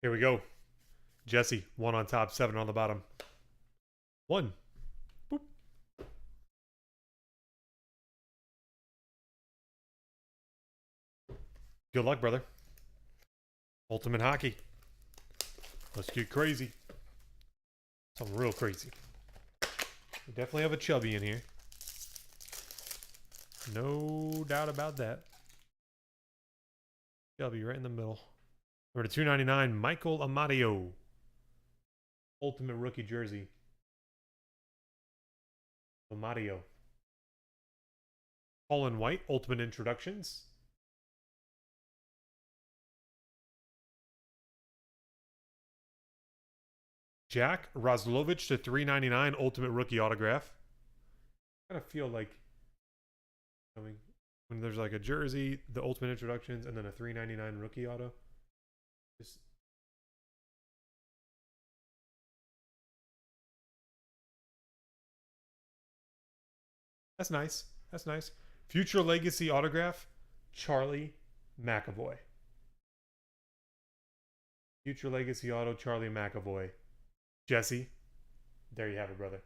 Here we go. Jesse, 1 on top, 7 on the bottom. 1. Boop. Good luck, brother. Ultimate hockey. Let's get crazy. Something real crazy. We definitely have a chubby in here. No doubt about that. Chubby right in the middle. Number to 299, Michael Amadio. Ultimate rookie jersey. Amadio. Colin White, ultimate introductions. Jack Roslovich to 399, ultimate rookie autograph. I kind of feel like when there's like a jersey, the ultimate introductions, and then a 399 rookie auto. Just that's nice. That's nice. Future Legacy autograph, Charlie McAvoy. Future Legacy auto, Charlie McAvoy. Jesse, there you have it, brother.